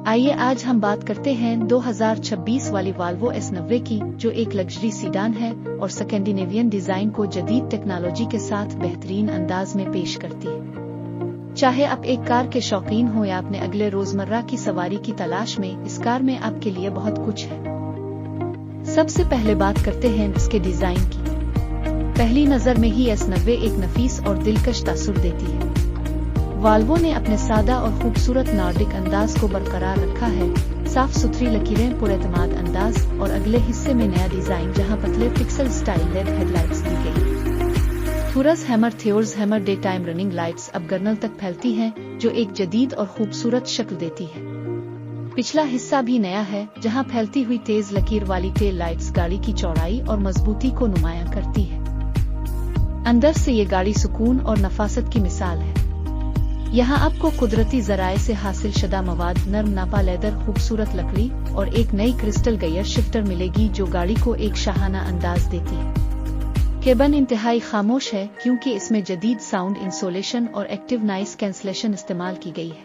आइए आज हम बात करते हैं 2026 वाली वाल्वो S90 की, जो एक लग्जरी सीडान है और स्कैंडिनेवियन डिजाइन को जदीद टेक्नोलॉजी के साथ बेहतरीन अंदाज में पेश करती है। चाहे आप एक कार के शौकीन हो या अपने अगले रोजमर्रा की सवारी की तलाश में, इस कार में आपके लिए बहुत कुछ है। सबसे पहले बात करते हैं इसके डिजाइन की। पहली नजर में ही S90 एक नफीस और दिलकश तासुर देती है। वाल्वो ने अपने सादा और खूबसूरत नॉर्डिक अंदाज को बरकरार रखा है। साफ सुथरी लकीरें, पुरएतमाद अंदाज और अगले हिस्से में नया डिजाइन जहां पतले पिक्सल स्टाइल लेड हेडलाइट्स दी गई। Thor's hammer day time running lights अब गर्नल तक फैलती हैं, जो एक जदीद और खूबसूरत शक्ल देती है। पिछला हिस्सा भी नया है, जहां फैलती हुई तेज लकीर वाली टेल लाइट्स गाड़ी की चौड़ाई और मजबूती को नुमायां करती है। अंदर से ये गाड़ी सुकून और नफासत की मिसाल है। यहाँ आपको कुदरती जराए से हासिल शुदा मवाद, नर्म नापा लेदर, खूबसूरत लकड़ी और एक नई क्रिस्टल गियर शिफ्टर मिलेगी, जो गाड़ी को एक शाहाना अंदाज देती है। केबन इंतहाई खामोश है, क्योंकि इसमें जदीद साउंड इंसोलेशन और एक्टिव नॉइस कैंसलेशन इस्तेमाल की गई है।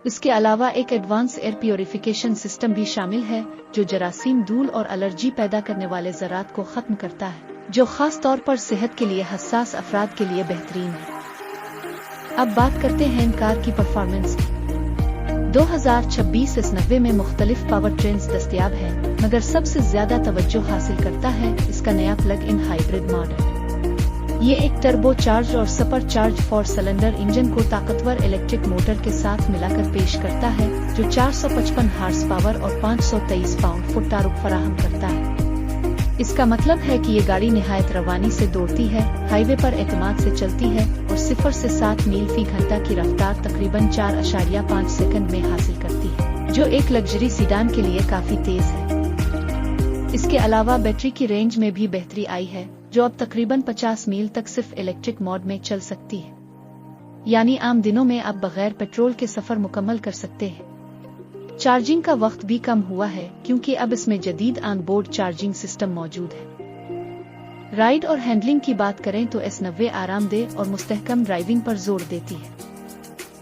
इसके अलावा एक एडवांस एयर प्योरिफिकेशन सिस्टम भी शामिल है, जो जरासीम, धूल और एलर्जी पैदा करने वाले ज़रात को खत्म करता है, जो खास तौर पर सेहत के लिए हसास अफराद के लिए बेहतरीन है। अब बात करते हैं इन कार की परफॉर्मेंस की। 2026 S90 में मुख्तलिफ पावर ट्रेन्स दस्तयाब है, मगर सबसे ज्यादा तवज्जो हासिल करता है इसका नया प्लग इन हाइब्रिड मॉडल। ये एक टर्बो चार्ज और सुपर चार्ज 4 सिलेंडर इंजन को ताकतवर इलेक्ट्रिक मोटर के साथ मिलाकर पेश करता है, जो 455 हार्स पावर और 523 पाउंड फुट टार्क फराहम करता है। इसका मतलब है कि ये गाड़ी निहायत रवानी से दौड़ती है, हाईवे पर एतमाद से चलती है और 0 से 7 मील फी घंटा की रफ्तार तकरीबन 4.5 सेकंड में हासिल करती है, जो एक लग्जरी सीडान के लिए काफी तेज है। इसके अलावा बैटरी की रेंज में भी बेहतरी आई है, जो अब तकरीबन 50 मील तक सिर्फ इलेक्ट्रिक मोड में चल सकती है। यानी आम दिनों में आप बगैर पेट्रोल के सफर मुकम्मल कर सकते हैं। चार्जिंग का वक्त भी कम हुआ है, क्योंकि अब इसमें जदीद ऑन बोर्ड चार्जिंग सिस्टम मौजूद है। राइड और हैंडलिंग की बात करें तो S90 आरामदेह और मुस्तहकम ड्राइविंग पर जोर देती है।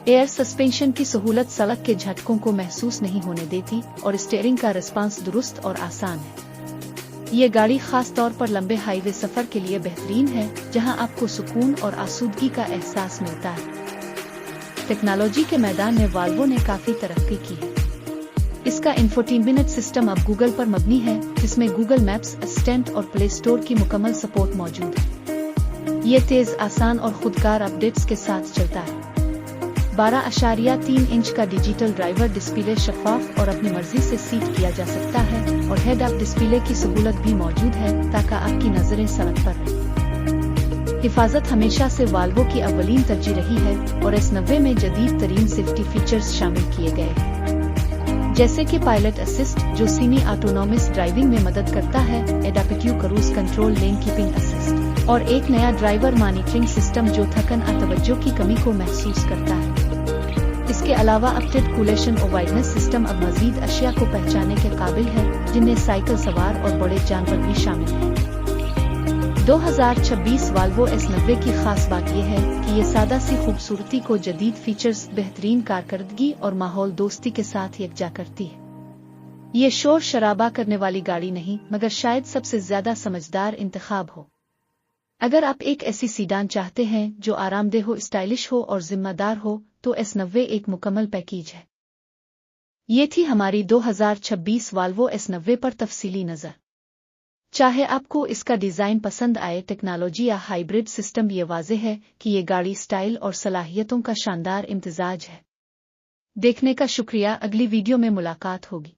एयर सस्पेंशन की सहूलत सड़क के झटकों को महसूस नहीं होने देती और स्टीयरिंग का रिस्पांस दुरुस्त और आसान है। ये गाड़ी खास तौर पर लंबे हाईवे सफर के लिए बेहतरीन है, जहां आपको सुकून और आसूदगी का एहसास मिलता है। टेक्नोलॉजी के मैदान में वाल्वो ने काफी तरक्की की है। इसका इंफोटेनमेंट सिस्टम अब गूगल पर मबनी है, जिसमें गूगल मैप्स, असिस्टेंट और प्ले स्टोर की मुकम्मल सपोर्ट मौजूद है। ये तेज, आसान और खुदकार अपडेट्स के साथ चलता है। 12.3 इंच का डिजिटल ड्राइवर डिस्प्ले शफाफ और अपनी मर्जी से सीट किया जा सकता है, और हेड अप डिस्प्ले की सहूलत भी मौजूद है, ताकि आपकी नजरें सड़क पर रहें। हिफाजत हमेशा से वाल्वो की अव्वलीन तरजीह रही है, और S90 में जदीद तरीन सेफ्टी फीचर्स शामिल किए गए हैं, जैसे कि पायलट असिस्ट, जो सेमी ऑटोनोमस ड्राइविंग में मदद करता है, एडाप्टिव क्रूज कंट्रोल, लेन कीपिंग असिस्ट और एक नया ड्राइवर मॉनिटरिंग सिस्टम, जो थकन और तवज्जो की कमी को महसूस करता है। इसके अलावा अपडेट कूलेशन और वाइडनेस सिस्टम अब मजीद अशिया को पहचानने के काबिल है, जिनमें साइकिल सवार और बड़े जानवर भी शामिल हैं। 2026 वाल्वो S90 की खास बात यह है कि ये सादा सी खूबसूरती को जदीद फीचर्स, बेहतरीन कारकर्दगी और माहौल दोस्ती के साथ यकजा करती है। ये शोर शराबा करने वाली गाड़ी नहीं, मगर शायद सबसे ज्यादा समझदार इंतखाब हो। अगर आप एक ऐसी सीडान चाहते हैं जो आरामदेह हो, स्टाइलिश हो और जिम्मेदार हो, तो S90 एक मुकम्मल पैकेज है। ये थी हमारी 2026 वाल्वो S90 पर तफसीली नजर। चाहे आपको इसका डिजाइन पसंद आए, टेक्नोलॉजी या हाइब्रिड सिस्टम, ये वाज़ेह है कि ये गाड़ी स्टाइल और सलाहियतों का शानदार इम्तिजाज है। देखने का शुक्रिया। अगली वीडियो में मुलाकात होगी।